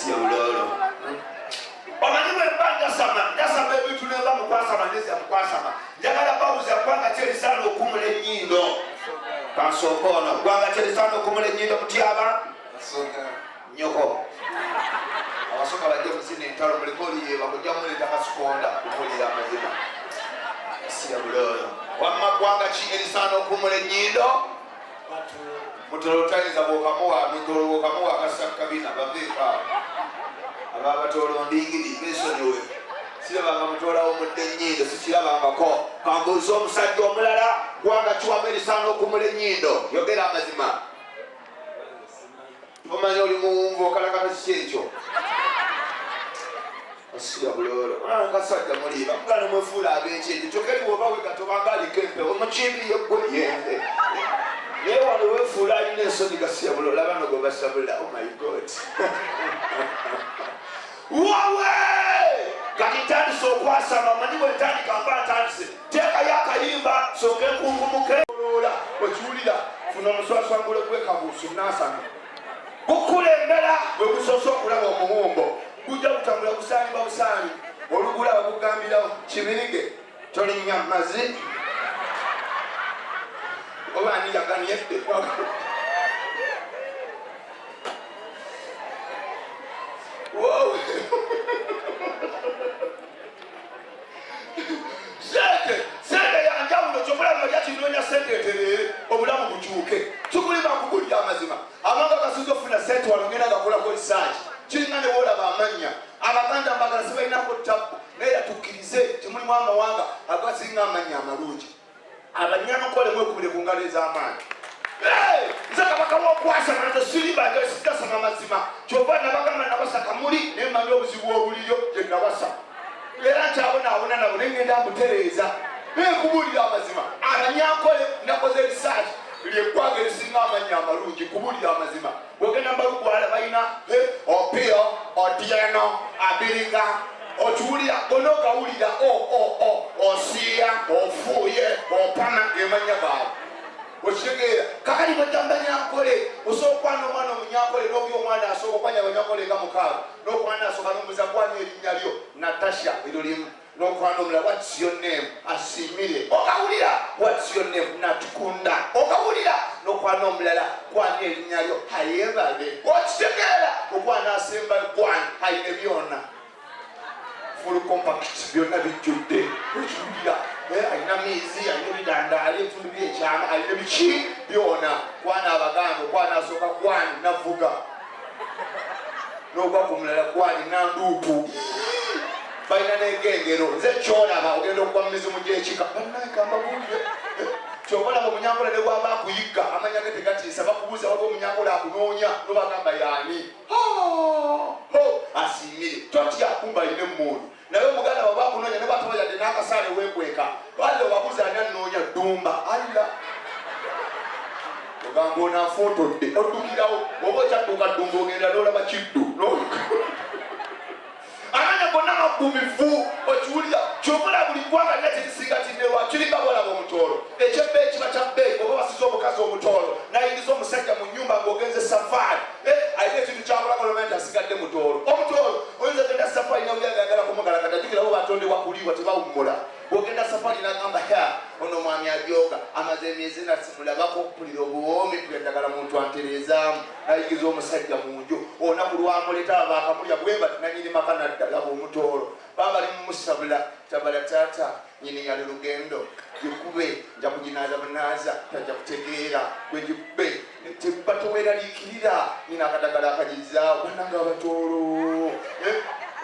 siya ulolo omanyiwe mbanja sama ebitu neva mukwasama ndezya mukwasama njagala bawuza kwanga terisana okumula ennyindo kansookono kwanga terisana okumula ennyindo mutyaba nyoko abasoka bajja muzina entalo mulikoliye bakujja muleta kasukonda kumulira amazima siya bulolo wamma kwanga ki erisana okumula ennyindo mutolotaniza bwokamuwa mitolo bwokamuwa akasakabina baveeka ababatolo ndingiri besonyiwe sirabanga mutolawo mudde ennyindo sikirabangako kambuuza omusajja omulala kwanga kiwamu erisana okumula ennyindo yogera amazima omanyi oli muwumva okalakata kiki ekyo asiya bulolo kasajja muliba mugano mwefuula ab'ekyekyo kyokeri woba wegatobanga aliko empewo mukimbi yeggwe yenze naye wano wefuula alina ensoni gasiya bulolo abano gwe basabula oh my god wawe kati ntandise okwasama omanyi bwe ntandika mba ntandise teekayo akayimba sooke nkungumuke olola wekiwulira funa omuswaswangule gwekabuusu nasana gukulembera bwe gusoose okulaba omuwumbo gujja gutambula busaaniba busaani olugula bagugambirawo kibirige tolinnya mazi oba aniyaganiyedde sente yanjawulo kyomulamu jakinonya sente eterere obulamu bukyuke tukulima kugulira amazima amanga gasinza ofuna sente wano ngenda gakolako risaaki kiringa ne woolaba amannya abaganda mbagala sibalinako tabu naye yatukkirize temulimu amawanga agasinga amannya amalungi abanyamakole mwekubire ku ngalo ez'amaanyi nze kabaka wokwasama nze SIRI sitasama mazima kyova nabagamba nabasaka muli naye mmanyi obuzibu obuliryo gye nabasa era nkyabonabona nabo naye ngenda mbutereeza naye kubuulira amazima abanyankole nakoze risaaki lyeggwanga erisinga amannya amalungi kubuulira amazima bwogenda mbalugwala balina opiyo otyeno abiriga okiwulira gonna ogawulira osiya ofuuye opana emanya gaabwe okitegeera kakali bwegamba nyankole osooka okwana omwana omunyankole n'obya omwana asooka okwanya abanyankole nga mukaaga n'okwana asooka n'omuza kwana erinnya lyo natasha eryo limu n'okwana omulala what's your name asimire ogawulira what's your name natukunda ogawulira n'okwana omulala kwana erinnya lyo hayebale okitegeera okwana asemba kwana ayine byonna full compact byonna bijjudde ekiwulira alina miizi alina ebidandaali ebitundu byekyama alina biki byona kwana abaganda okwana asooka kwani navuga n'ogwa ku mulala kwani nanduupu balina n'egengero nze kyolaba ogenda okuba mu mizimu gy'ekika bannayikambagulire kyobalaba omunyankola ne bwaba akuyigga amanya ge tegatiisa bakubuuza waba omunyankola akunoonya nobagamba yaani asiimire totya kumba alina emmundu naye omuganda baba akunoonya ne batabayadde n'akasaale weekweka bale obabuuza ani anoonya ddumba alla ogamba onanfootodde oddukirawo oba okyadduka ddumba ogenda n'olaba kiddu amanya gonna magumivu okiwulira kyokula buli ggwanga lina kirisinga kinnerwa kiringa bwolaba omutoolo ekyebbe ekiba kya bbeeyi oba basiza omukazi omutoolo nayingiza omusajja mu nnyumba ng'ogenze safaari alina ekintu kyabulagolomenti asigadde mutoolo omutoolo oyinza genda safaari nabyagagala kumugalagata jukirawo batondebwa kuliibwa tebawummula bwogenda safaari nagamba ono mwami ajoga amaze emyezi nasimulabako mpulira obuwoomi pulendagala muntu antereezaamu nayingiza omusajja mu nju olunaku lwamuleta abakamulya bwemba tinanyini maka naddala omutoolo baba bali mumusabula tabala taata nyini yali lugendo gikube nja kuginaza bunaaza tajja kutegeera gwegikube tebatoweraliikirira nyina akadagala akagizaawo bananga abatoolo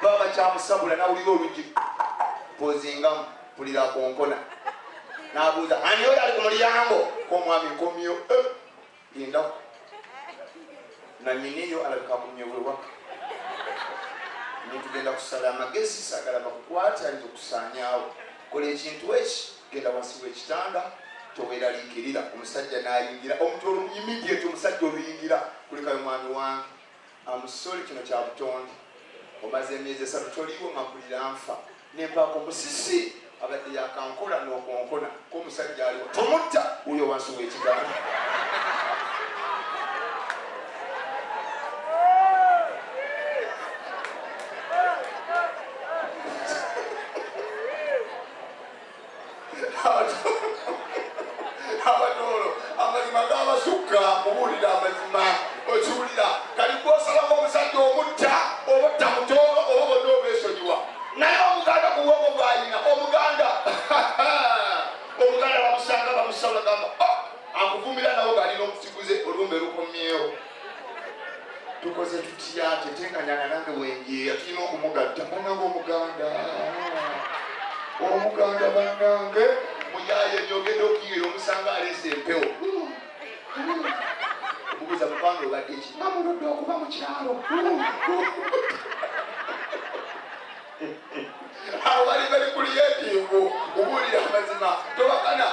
baba kyamusabula nawulira olugi pozingamu pulira konkona nabuuza ani oyo ali ku mulyango komwami nkomyo lindaku nanyiniyo alabika kunyewewaka nitugenda kusala amagezi sagala bakukwata ayinza okusaanyaawo kola ekintu eki genda wansi w'ekitanda toweraliikirira omusajja nayingira omutoolo immediate omusajja oluyingira kulekayo mwami wange amusole kino kya butonde omaze emyezi 3 toliiwo ngampulira nfa nempaako musisi abadde yakankola n'okonkona k'omusajja aliwo tomutta oyo wansi w'ekitanda ateekanyana nange wenjeera tulina okumugatta bannange omuganda bannange muyaye Ayogedde okiyira omusanga aleese empewo omubuuza mukwano obadde ki namuludde okuba mu kyalo abo bali kuliyetiivu obuulira amazima tobakana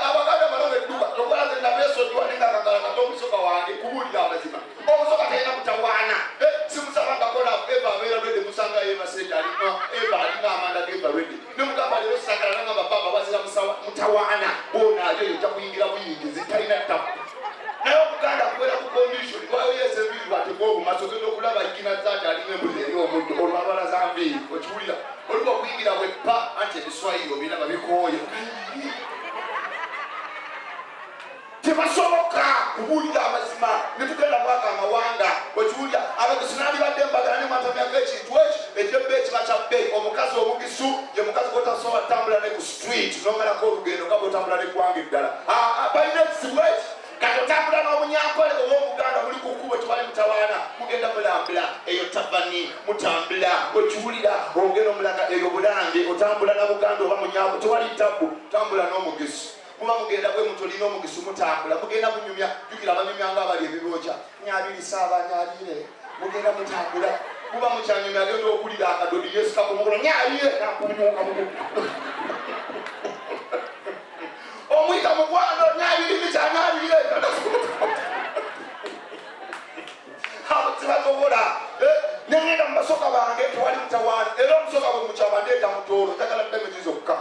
abaganda balaba edduka tokolaze nabeesonyiwa nenga kakalakata omusoka wange kubuulira amazima omusoka talina mutawaana simusabangakona eva abeera lwedde musanga yemasente alina eva alina amanda geva lwedde nemugamba leero sakala nangamba baba bazira mutawaana bonaayo eyo ojja kuyingira buyingizi talina ttapu naye omuganda akubeera ku condition wayoyeza enviiri bategoobumaso ogenda okulaba ikina zaati alina embuzi eri omuddo olwabala za nviiri okiwulira oliwo okuyingira bweppa anti ebiswayiri obiraba bikooye tebasoboka kubuulira amazima netugenda kwaka amawanga okiwulira abagusinali badde mbagala nemwatamyako ekintu ekyebbe ekiba kyabbe omukazi omugisu ye mukazi gotasobola tambula ne ku street nomalako olugendo nga bwotambula neggwanga eddala balina ekizibu eki kati otambula n'obunyankole obw'omuganda muli ku kkubo tewali mutawaana mugenda mulambula eyo tabani mutambula okiwulira ogenda omulaga eyo bulange otambula na buganda oba munyanko tewali tabu tambula n'omugisu muba mugenda bwe mutolina omugisu mutambula mugenda munyumya jukira abanyumya nga abali ebibookya nyabirisa abanyalire mugenda mutambula muba mukyanyumya agenda okulira akadodi yesu kakomogola nyalire nakunyuka omwita mugwano nyabirimikyanyalire abo tebasobola nengenda mu basoka bange tewali mutawaana era omusoka bwe mukyaba ndeeta mutoolo njagala ddemezi zokka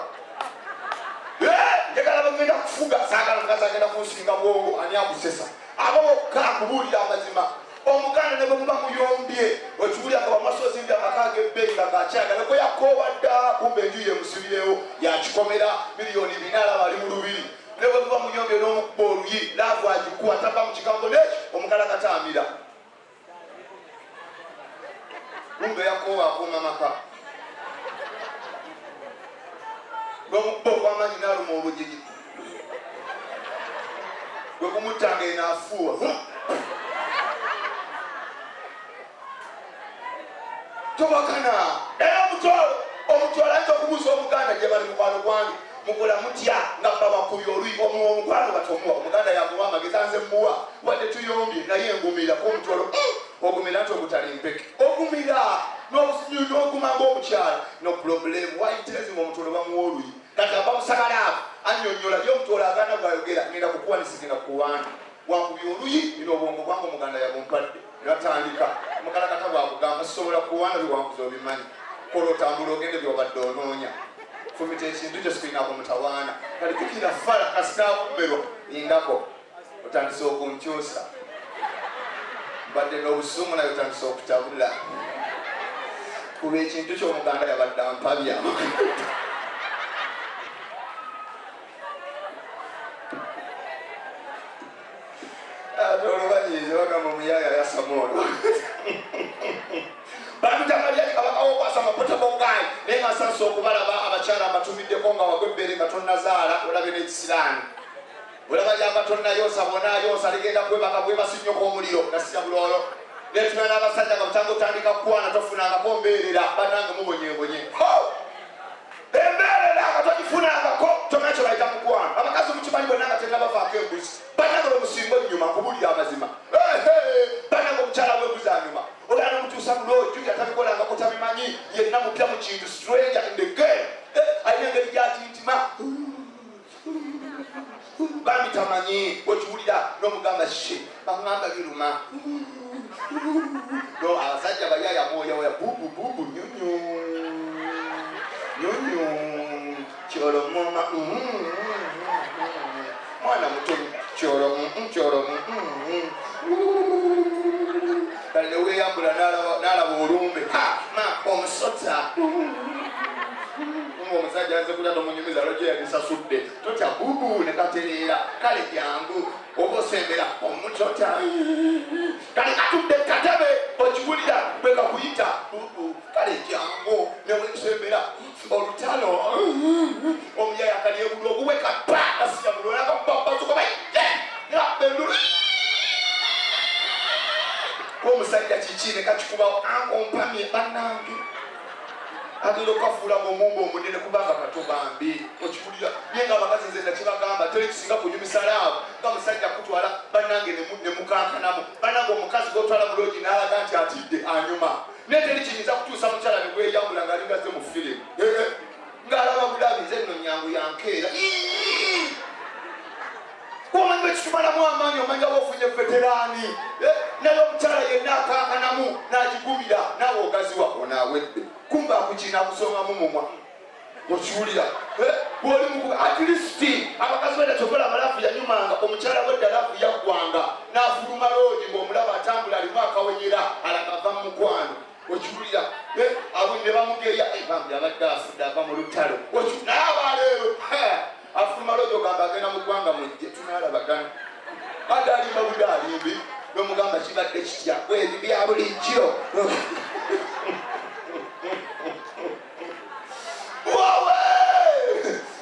njagala bagenda kufuga saagala mukazi agenda kunsinga bwongo ani akusesa abo bokka kubuulira amazima omuganda ne bwe muba muyombye okiwulira nga bamasozimbye amaka g'ebbeeyi nga gakyagaleko yakoowa dda kumbe enju yemusibirewo yakikomera miliyoni 4 alaba ali mu lubiri ne bwe muba muyombye n'omukuba oluyi laavu agikuwa tava mu kigambo neki omukalakata amira kumbe yakoowa akuuma maka n'omukuba ogw'amaanyi n'aluma obujiji gwe kumutanga enaafuuwa tobakana era omutwala ayinza okubuuza omuganda gye bali mukwano gwange mukola mutya nga babakuya oluyi omukwano batomuwa omuganda yamuwa amagezi anze muwa wadde tuyombye naye engumira omutwalo ogumira nti ogutali mpeke ogumira n'oguma ng'omukyala no problem waitezima omutwalo bamuwa oluyi kati abamusagalaavu annyonnyola ye omutwalo aganda bwayogera ngenda kukuwanisa genda kuwaana wankubya oluyi nina obwongo bwange omuganda yabumpadde natandika omukalakata bwakugamba sisobola kuwaana biwanguza obimanyi kola otambula ogende byobadde onoonya fumita ekintu kyo sikirinaku mutawaana kali kukira fala kasitaakumerwa lindako otandise okunkyusa mbadde n'obusuumu naye otandise okutabula kuba ekintu ky'omuganda yabadde ampabya ate olubanyiizi bagamba omuyaya yasamoono bamutamalya kabakawo okwasa amapotabogayi naye nga nsansa okubalaba abakyala amatumiddeko nga wagwebbere nga tonnazaala olabe n'ekisiraani olaba lyanga tonnayoosa bonayoosa ligenda kwebaka bwebasinyoko omuliro nasija bulolo netuna n'abasajja nga butanga otandika kukwana tofunangako mbeerera bannange mubonyebonye embeerera nga togifunangako tonakyo bayita mukwana abakazi mukimanyi bonna nga tennabavaako embuzi bannange lwomusinga ennyuma kubulira amazima bannange omukyala w'embuzi anyuma olala nomutuusa mulooju yatabikolangako tabimanyi yenna mupya mu kintu stranger in the game alina engeri gyatintima bamitamanyi wekiwulira n'omugamba she baŋŋamba biruma no abasajja bayaya mwoyawoya bubububu nyonyo nyonyo kyolomoma mwana mutomi kyolomu kale neweyambula n'alaba olumbe ma omusota omusajja aze kulya tomunyumiza lwogye yagisasudde totya bubu nekatereera kale jangu oba osembera omutota kale katudde katebe okiwulira bwekakuyita bubu kale jangu newesembera olutalo omuyaya kalyebuli oguweka pa asiyabulolakamubabazuka baite nabendulu omusajja kiki ne kakikubawo ankompamye bannange agenda okafuula ng'omumba omunene kubanga katobambi okiwulira naye nga abakazi nze nakibagamba teri kisinga kunyumisa laavu nga musajja kutwala bannange ne mukankanamu bannange omukazi gotwala buloogi n'alaga nti atidde anyuma naye teri kiyinza kutuusa mukyala ne gweyambula ng'alingaze mu firimu ng'alaba bulabi nze nno nyangu yankeera omanyi bekitumalamu amaanyi omanya ofunye veteraani naye omukyala yenna akankanamu n'agigumira naawe ogaziwa onaawedde kumba akukina akusongamu mumwa okiwulira bwoli mukuba at least abakazi benda kyokola amalafu yanyumanga omukyala wedda lafu yaggwanga n'afuluma loogi ng'omulaba atambula alimu akawenyera alakava mu mukwano okiwulira abo ne bamugeya bambi abadde afudde ava mu lutalo naye abaleero afuluma loogi ogamba agenda mu ggwanga mujje tunaalabagana ate alimba budde alimbi nomugamba kibadde kitya ebi bya bulijjo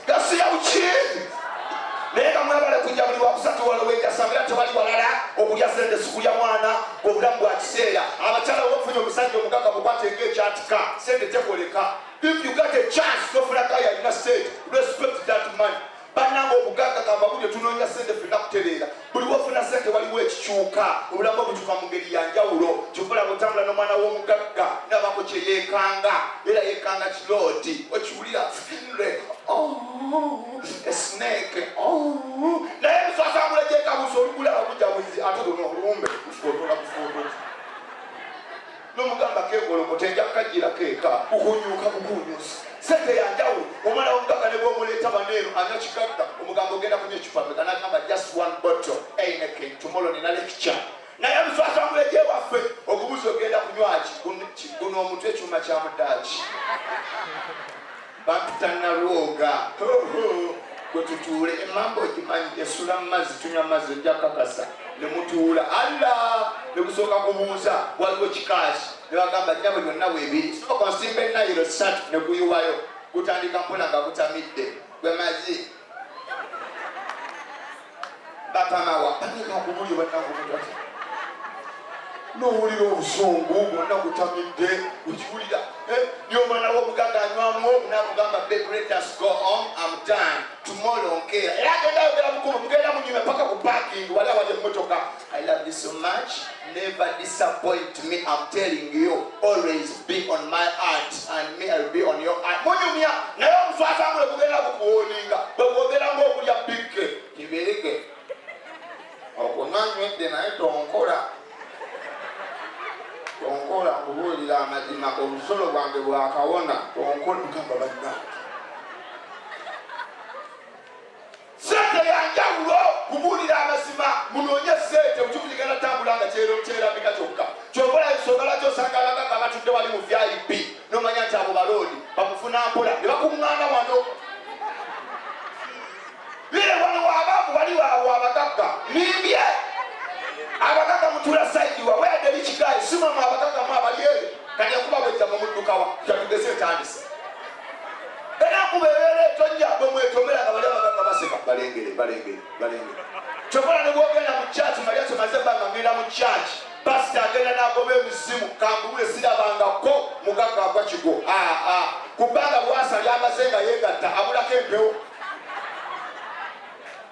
gasiya uki naye kamwebale kujja buli wakusatu walowenjasamira tewali walala okulya sente sikulya mwana obulamu bwa kiseera abakyala wofunye omusajja omugaga mukwatenga ekyatika sente tekoleka if you got a chance tofulaka yalina sente respect that man bannanga obugaga gamba bulyo tunoonya sente fena kutereera buli wofuna sente waliwo ekikyuka obulamu obukyuka mu ngeri yanjawulo kyokola butambula n'omwana w'omugagga nabako kye yeekanga era yeekanga kirooti okiwulira finre esnake naye emiswasangula gyekabuusa olugula abagujja mwizi ate luno olumbe kufotola kufoto n'omugamba keegolokote nja kukajjira keeka kukunyuka kukunyusa sente yanjawulo omwana w'omugagga ne bw'omuleeta baneero anywa kigagga omugamba ogenda kunywa ekipa meka n'agamba just one bottle eineken tomorrow nina lecture naye emiswasangula egyewaffe ogubuzi ogenda kunywaki guno omuntu ekyuma kya mudaaki bakutanalwoga gwetutuule emamba ogimanyi esula mu mazzi tunywa mazzi ojja kakasa ne mutuula alla ne gusooka kubuuza waliwo kikaasi ne bagamba nnyabo byonna weebiri sooka nsimba enayiro 3 ne guyiwayo gutandika mpona nga gutamidde gwe mazi bakamawa panika kubuli bannangumuntu n'owulira obusungu bwonna gutamidde okiwulira nyomwana w'omugagga anywamu n'akugamba babe let us go home I'm done tomorrow nkeera era agenda ayogera mukumu mugenda munyume paka ku parking wali awali emmotoka I love you so much never disappoint me I'm telling you always be on my heart and me I'll be on your heart munyumya naye omuswasangule kugenda kukuwoninga bwegwogera ng'okulya bikke kibereke okunanywedde naye tonkola tonkola kubuulira amazima olusolo bwange bwakawona tonkola mugamba bannange sente yanjawulo kubuulira amazima munoonye sente mukikuligenda tambula nga kyerambika kyokka kyokola ensonga lwaki osanga abagagga batudde wali mu VIP nomanya nti abo baloodi bamufuna mpola ne bakuŋŋaana wano bire wano waabaavu wali waawo abagagga nimbye abagagga mutuula saidiwa weyadde likigayi simamu abagagga mu abalyeri kati akuba bwejja mu muddukawa kyatugeze etandise era kubeerera etonnya bwe mwetomera nga bali abagagga baseka balengere kyokola ne bwogenda mu kyaki Mariachi maze ebbanga ngenda mu kyaki pasita agenda n'agoba emizimu kangubule sirabangako mugagga agwa kigo kubanga Lwasa lyamaze nga yeegatta abulako empewo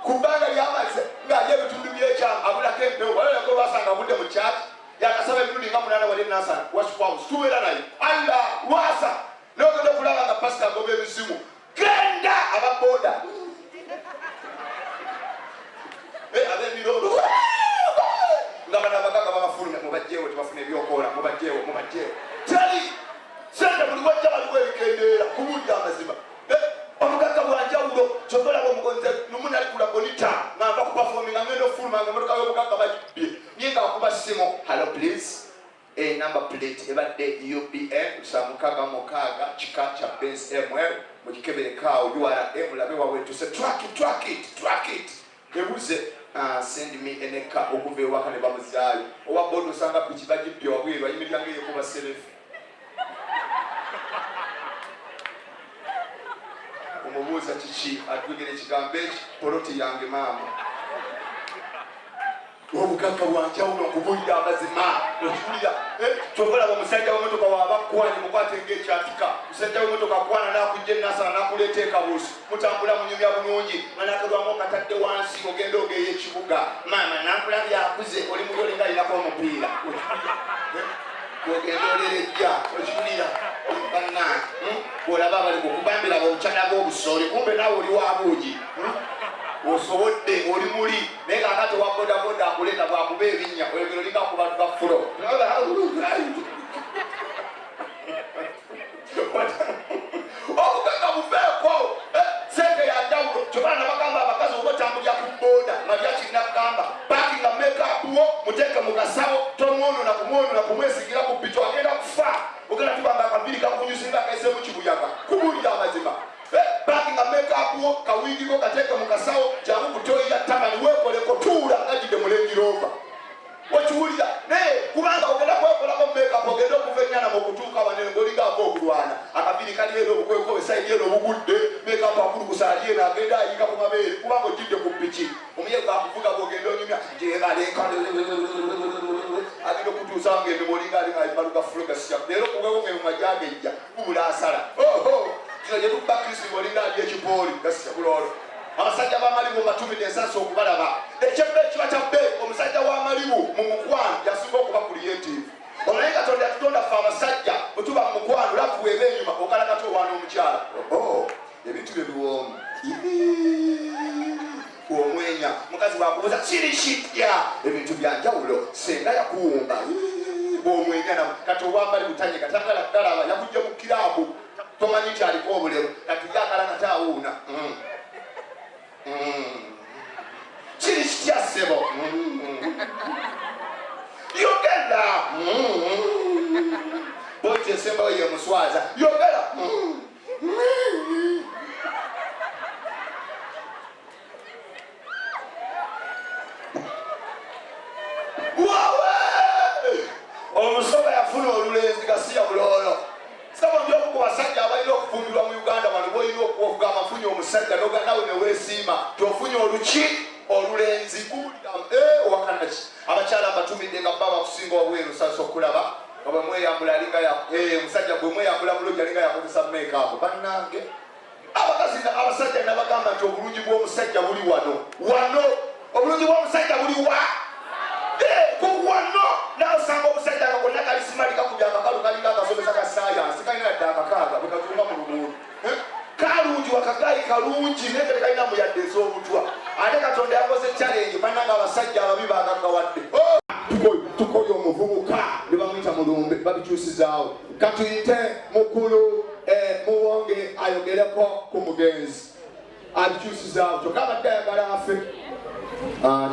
kubanga lyamaze ng'alya ebitundu by'ekyama abulako empewo walolako Lwasa nga abudde mu kyaki yakasaba emirundi nga munaana wali nasana wakikwawusi tubeera naye alla Lwasa n'ogenda okulaba nga pasita agoba emizimu genda ababoda ab'emirolo nga bano abagagga babafulumya mubajjeewo tebafuna ebyokoola mubajjeewo teri sente buli wajja waliwo ebikendeera kubuulira amazima omugagga bwanjawulo kyokolaba omugonze numuna alikula bonita ngamba kupafominga ngenda ofuluma nga emotoka y'omugagga bagibbye niye nga wakuba ssimu hello please number plate ebadde UBN 766 kika kya Benz ML mukikeberekaawo URM labe wawetuse track it ebuze send me eneka okuva ewaka ne bamuzaayo owa bodo osanga piki bagibbye wabweru ayimiriranga eyekuba serefu omubuuza kiki atwegera ekigambo eki poloti yange maama obugagga bwanjawulo okubulira amazima okiwulira kyokola omusajja w'emmotoka wabakwani mukwate ng'ekyatika musajja w'emmotoka akwana n'akujja enasala n'akuleeta ekabuusi mutambula munyumya bulungi manakelwamu okatadde wansi ogenda ogeeyo ekibuga maama nakulabya akuze oli muli olinga alinako omupiira ogenda olerejja okiwulira banna bwolaba abali kukubambira obukyala bw'obusooli kumbe naawe oli wabuugi osobodde oli muli naye kakati wa bodaboda akuleeta bwakuba ebinnya oyogera olinga ku bantu ba fulo obugagga buveeko sente yanjawulo kyobala nabagamba abakazi oba otambulya ku boda Mariachi nakugamba pakinga mekapuwo muteeke mu kasawo tomwonona kumwesigira ku pito agenda kufa ogenda tubamba akabiri kakunyusinga akaise mu kibuyaga kubuulira amazima pakinga mekapuwo kawingiko kateeke mu kasawo jangu kutoyiya tamani weekoleko tuula ngajide mulengirova okiwulira naye kubanga ogenda kwekolako mekapu ogenda okuva ennyana mukutuuka wanene ng'olingako okulwana akabiri kali ero obukweko esaidi ero obugudde mekapu akulukusa ali eno agenda ayinga ku mabeere kubanga ojjidde ku piki omuyego akuvuga bwogenda onyumya jebaleka agenda okutuusa ngende molinga ali ngaibaluga fulogasiya leero kuwewo nge mumajagejja kubula asala kino gye tukuba kristu ng'olinga ali ekipooli gasija buloolo abasajja b'amalibu batumidde ensasi okubalaba ekyebbe ekiba kyabbe omusajja w'amalibu mu mukwano yasinga okuba creative omanyi katonda yatutonda ffe abasajja bwe tuba mu mukwano lafu weeba enyuma okalakata owaana omukyala ebintu bye biwoomu omwenya mukazi bwakubuuza kiri kitya ebintu byanjawulo senga yakuwumba bwomwenya namu kati ow'amalibu tanyega tagala galaba yakujja mu kiraabu tomanyi nti aliko obulemu kati yakalakata awuuna kiri kitya ssebo yogera boti esembayo ye muswaza yogera wawe omusoga yafuna olulenzi gasiya buloolo sabo njoku ku basajja abalina okufumbirwa mu Uganda wano boyina okuvuga amafunye omusajja nawe newesiima tofunye oluki olulenzi owakanaki abakyala batumidde nga baba kusinga obweru sasa okulaba nga bwe mweyambula alinga omusajja gwe mweyambula bulungi alinga yakozesa make-up bannange abasajja nabagamba nti obulungi bw'omusajja buli wano obulungi bw'omusajja buli wano naosanga omusajja nga konna kalisimalika ku byakakalu kalinga akasomesa ka sayansi kalina yadde akakaaga bwe katunga mu luguudo kalungi wakagayi kalungi naye tekalina muyadde ez'obutwa ate katonda yakoze challenge bannanga abasajja ababi bagagawadde tukoye omuvubuka ne bamuyita mulumbe babikyusizaawo katuyite mukulu muwonge ayogereko ku mugenzi abikyusizaawo kyokka abadde ayagala afe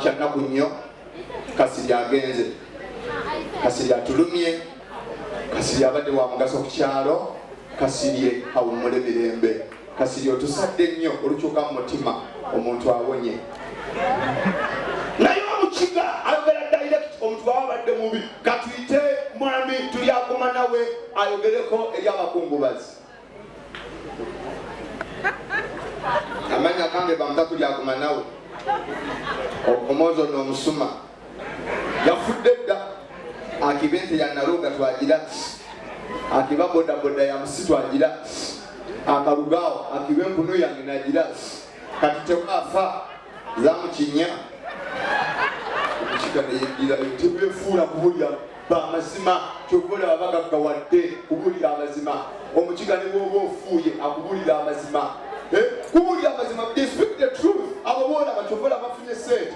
kyannaku nnyo kasiri agenze kasiri atulumye kasiri abadde wa mugaso ku kyalo kasirye awummule mirembe kasiri otusadde nnyo olukyuka mu mutima omuntu awonye naye omukiga ayogera direct omuntu wabadde mubi katuyite mwami tuli akoma nawe ayogereko eri abakungubazi amanya kange bamuta tuli akoma nawe okomozo n'omusuma yafudde dda akiba ente yannaluga twagira akiba bodaboda ya musitu agira akalugao akiba empunu yange nagira kati tewaafa zamukinya omukiga tebefuula kubulya bamazima kyobola abagaggawadde kubulira amazima omukiga ne bwoba ofuuye akubulira amazima kubulira amazima speak the truth abo boona bakyobola bafunye sente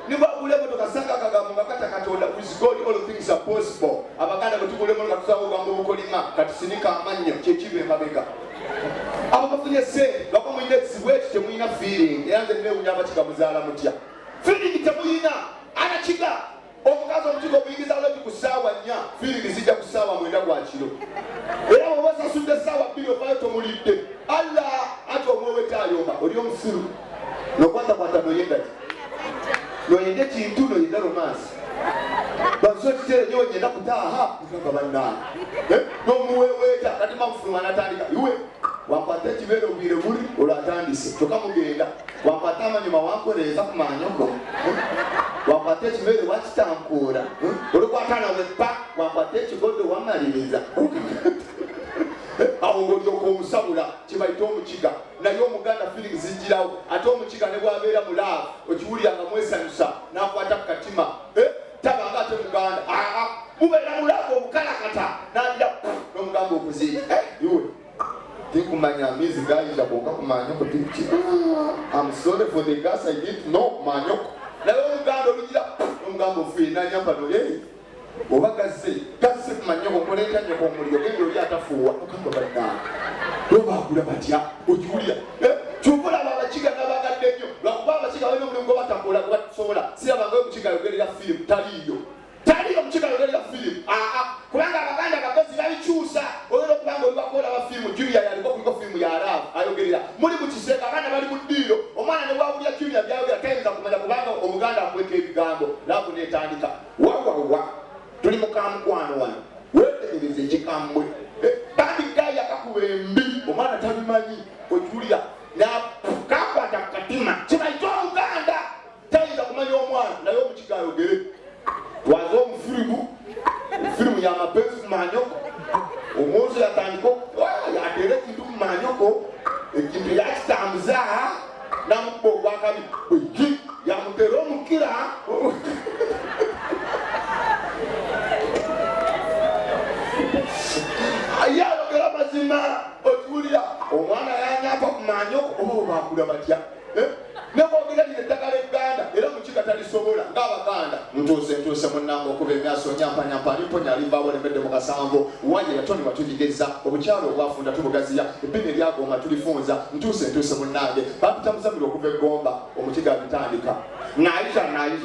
nibagula emotoka sanga akagambo nga kata katonda with God all things are possible abaganda bwetugula emotoka tusaba ogambo obukolima katusinika amannyo kyekiba emabega abo bafunye sente bakamuyina ekizibu eki temuyina feeling era nze newunya abakiga muzaala mutya feeling temuyina anakiga omukazi omukiga obuyingiza logi ku ssaawa 4 feeling zijja ku ssaawa 9 gwa kiro era bwoba osasudde essaawa 2 ovayo tomulidde allah ati omweweta ayomba oli omusiru nokwatakwata noyendaki noyende kintu noyenda romansi bazo kitere nyo nyenda kutaha nga bannange nomuweweeta kati mamufuluma natandika iwe wakwata ekibere obwire buli olwatandise kyokka mugenda wakwata amanyuma wankoleeza ku manyoko wakwata ekibere wakitankuura olukwata nawe pa wakwata ekigoddo wamaliriza awo ng'olyoka omusabula kibayita omukiga naye omuganda feelings zijirawo ate omukiga ne bwabeera mulaavu okiwulira nga mwesanyusa n'akwata ku katima tabanga ate muganda mubeera mulaavu obukalakata n'agira n'omugamba okuziika iwe tikumanya amizi gayita kwonka ku manyoko tiki I'm sorry for the gas I didn't know manyoko naye omuganda olugira n'omugamba ofuye nanyambano oba gazze kumanyoko nkoleeta nyoko omuliro genda oli atafuuwa okamba baddaana lwobaagula batya okiwulira kyukulaba abakiga n'abagadde nnyo lwakuba abakiga balina omulimu gwe batakola gwe batusobola sirabangayo omukiga ayogerera firimu taliyo omukiga ayogerera firimu kubanga abaganda abakozi babikyusa olera okubanga olibakola ba firimu julia yaliko kuliko firimu ya araabu ayogerera muli mu kiseera abaana bali mu ddiiro omwana ne bwawulira julia byayogera tayinza kumanya kubanga omuganda akweka ebigambo laavu neetandika wawawa tuli mukamukwano wano wetegereze ekikambwe bandikayo akakuba embi omwana tabimanyi okiwulira kakwata kukatima kibaita omuganda tayinza kumanya omwana naye omukiga ayogere twaze omufirimu yamapenzi ku manyoko omwozo yatandika yateera ekintu ku manyoko ekintu yakitambuza namukuba ogwakabi yamuteera omukira ayalogera mazima okiwulira omwana yanyapa ku manyoko oba bakula batya nebogera lino eddagala egganda era mukiga talisobola ng'abaganda ntuuse munnange okuba emyaso nyampanyampa nimponya alimbaabo lemedde mu kasanvu wanyera toni watujigeza obukyalo obwafunda tubugaziya ebbini eryagoma tulifunza ntuuse munnange bapita muzamiro okuva eggomba omukiga abitandika naayita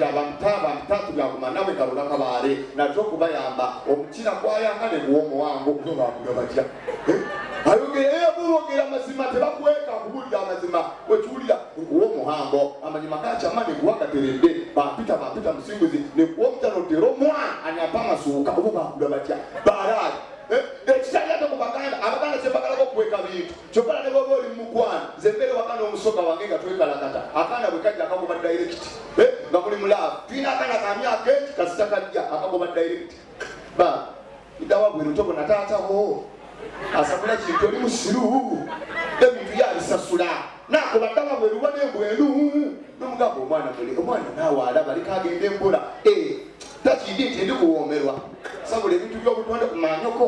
abantu byaguma nawe ngalolakabaale nate okubayamba omukira gwayanga ne guw'omuwango nobakula batya ayogera mazima tebakweka kubuulira amazima wekiwulira nkuwa omuhango amanyima gakyama neguwagateredde bampita musinguzi nekuwa omutanoteera omwana anyampa amasuuka oba bakula batya baalaali ekitaliate mu baganda abaganda kyebagalako okuweka bintu kyokala ne bwoba oli mumukwana nze mbere wakana omusoga wange nga twekalakata akaana bwe kajja akagoba direct nga muli mulaavu tulina akaana ka myaka eki kasita kajja akagoba direct ba idawa bwenu tobona taatawo asabula kintu oli musiru ebintu yabisasula nakobaddawa bweruwa nembwenu nomugamba omwana naawe alaba aliko agenda empola takindi nti ndi kuwoomerwa sabula ebintu byobutonde ku manyoko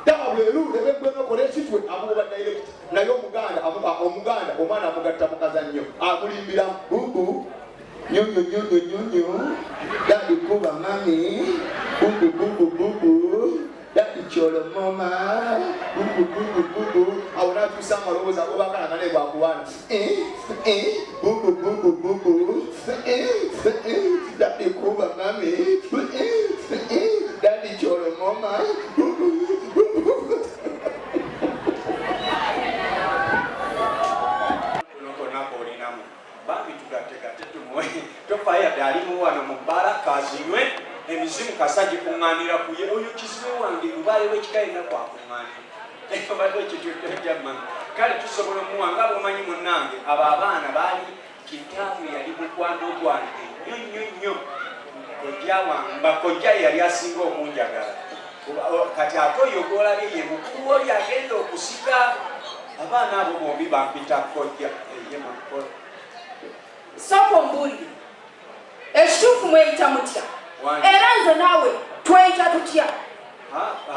dawa bweru ebegwenokola ekitwe amugoba direct naye omuganda omwana amugatta mukazannyo amulimbira nyonyonyonyonyonyo dadi kuba mami bubu dadi cholo mama bubu awona tusa amalowooza obakana ne bwakuwana bubu dadi kuba mami dadi cholo mama bambi tugategate tumuwe tofaya dalimu wano mu Bakazi nywe emizimu kasaji kuŋŋaanira kuye oyo kizibe wange lubaale wekikaina kwakuŋŋaanira ekyo bado ekitujamma kale tusobola omuwanga abomanyi munnange abo abaana baali kitaamu yali mukwano gwange nnyo kojja wange bakojja yali asinga okunjagala kati ate oyo gwolabye ye mukulu oli agenda okusika abaana abo bombi bampita kojja yemakolo soko mbulire ekituufu mweyita mutya era nze naawe tweyita tutya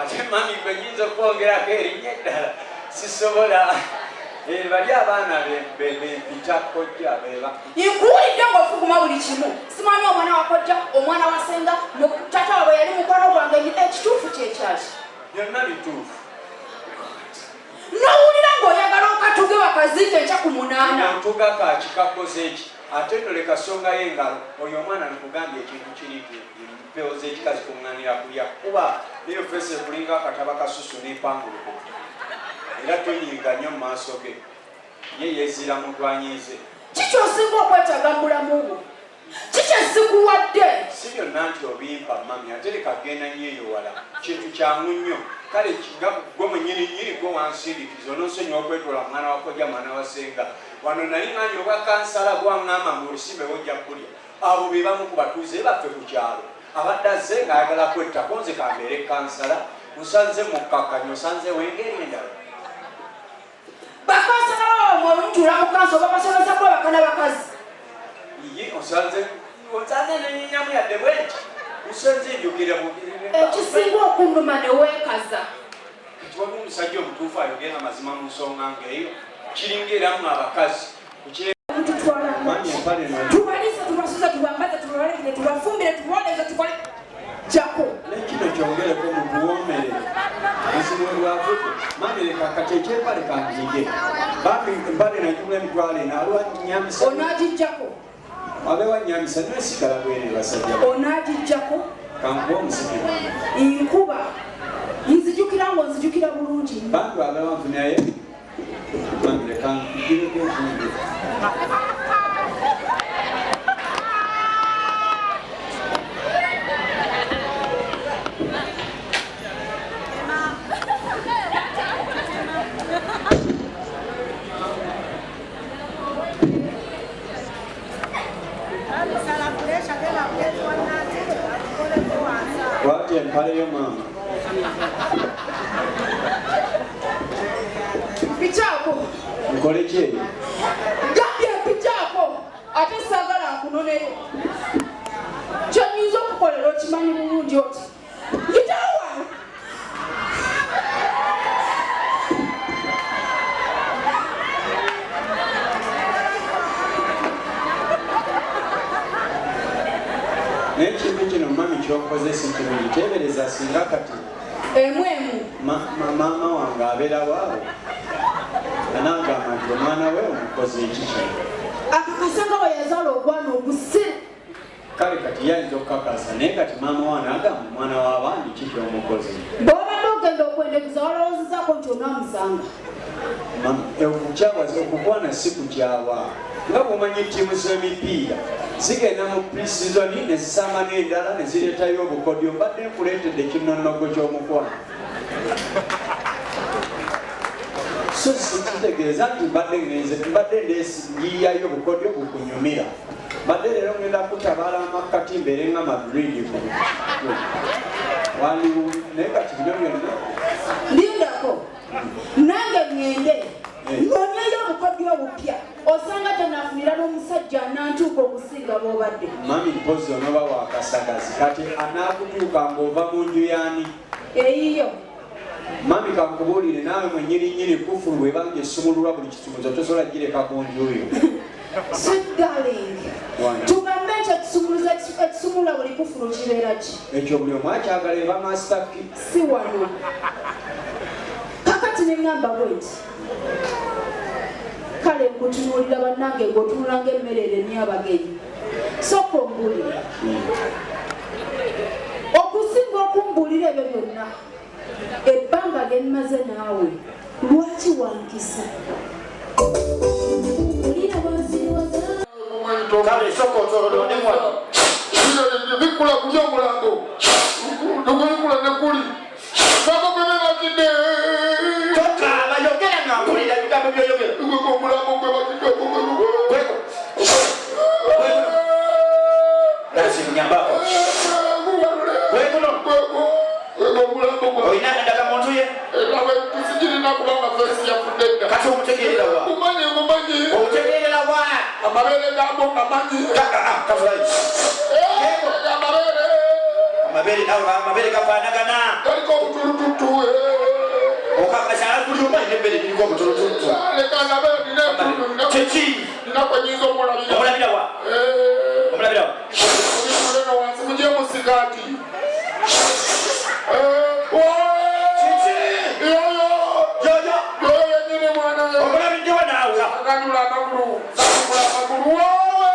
ate mami gwe nyinza okwongerako erinnya eddala sisobola bali abaana bempita kojja beba nkuwulidde ng'ofuguma buli kimu simanyi omwana wa kojja omwana wa senga tata waabwe yali mukwano gwange ekituufu kyekyaki byonna bituufu nowulira ng'oyagala okatuge wakaziike nkya ku 8 ntuga kakikakoze eki ate no leka songa y'engalo oyo omwana nikugambye ekintu kiri mpewo z'ekikazi kuŋŋaanira kulya kuba neyo fesi ekulinga akataba kasusu n'empanguluko era toyinga nnyo mu maaso ge ye yeezira mutwanyiize kiki osinga okwetaaga mu bulamu bwo kiki esikuwadde si byonna nti obimpa mami ate leka genda nnyo eyo wala kintu kyamu nnyo kale kinga gwe mwennyini gwe wansindikiza onosonyiwa okwetoola mwana wakojja mwana wasenga wano nali ng'anyi obwa kansala gwaŋŋamba mu lusimbe wojja kulya abo be bamu ku batuuze baffe ku kyalo abadde azze ng'ayagala kwettako nze kambeere kansala musanze mukkakkanyi osanze wengeri endala bakansala baba omuntu ulamukansa oba basomesa kuba bakana bakazi ye osanze nenyinyamu yadde bwenti musenze enjogera ekisinga okunduma ne weekaza kiwamu omusajja omutuufu ayogera amazima mu nsonga ng'eyo kiringeramu abakazi tubalise tubasuze tubambaze tubalekere tubafumbire tuboleze tukole jako nekino kyongereko mutuwomere ezimu lwavude mamereka kati ekyempale kanjige bambi empale najumula emitwalo eno aliwa nyamisa onagijjako abewa nyamisa nesigala bwene basajja onagijjako kankuba omusiki nkuba nzijukira ngo nzijukira bulungi bantu abewa nfunaye mamereka nkugireko enfunde Wati empale yo mama. Pichako. Nkole ki? Gambye pichako. Ate sagala nkunoneyo. Kyonyinza okukolera okimanyi bulungi oti. Yitawa. Nekintu kino mami kyokozesa ekirungi tebereza singa kati emwemu maama wange abeera waabo anagamba nti omwana we omukozi ekiki akakasanga weyazaala ogwana ogusire kale kati yayinza okukakasa naye kati maama wane agamba omwana w'abandi kiki omukozi bw'obadde ogenda okwendekuza walowoozezaako nti onaamusanga okukyawaza okukwana si kukyawa nga bwomanyi ttiimu z'emipiira zigenda mu pre-season nezisamba n'endala ne zireetayo obukodyo mbadde nkuleetedde kinnonogo ky'omukwano so kitegeeza nti mbadde ndeesigiyayo obukodyo bukunyumira mbadde leero ngenda kutabaala amakkati mbeere nga madrid waliwo naye kati bino byonna lindako nange ngende nonyeyo obukodyo obupya osanga tenafunira n'omusajja anantuuka okusinga bw'obadde mami mpozi onoba wakasagazi kati anaakutuuka ng'ova mu nju yaani eyiyo mami kankubuulire naawe mwenyininyini kufulu bwebanga essumululwa buli kisumuzo tosobola gireka ku njuyo sweet darling tugambe nti ekisumulula buli kufulu kibeera ki ekyo buli omu akyagala eba masitaki si wano kakati neŋŋamba bwenti kale nkutunuulira bannange ng'otunula ng'emmere eremye abagenyi sooka ombuulire okusinga okumbuulira ebyo byonna ebbanga lyenmaze naawe lwaki wankisa kale sooka otolodondemu wano bikula kulya omulango nogubikula nekuli bagogwenebakide tokaaba yogera ngambulira ebigambo byoyogera omulango gwebakide nasinyambako oyina endagamuntu ye tusigirina kubanga fesi yafudedda kati omutegeerera wa mumanyi omutegeerera wa amabere gambo amanyi amabere gafaanagana galiko obutulututu okakasaakulyomainebere biriko obutulututu kiki ninakwenyinza omulabira omulabirawa omulabirawa muleno wansi mujye musigati yoyo yenyini mwanayo omulabiddewa naawe aganyula amagulu wowe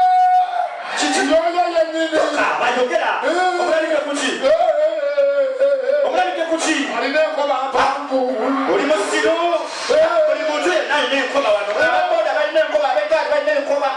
yoyo yenyini bayogera omulabidde kuki omulabidde kuki alina enkoba mpanvu oli musiru buli muntu yenna alina enkoba wano ababoda balina enkoba abegaali balina enkoba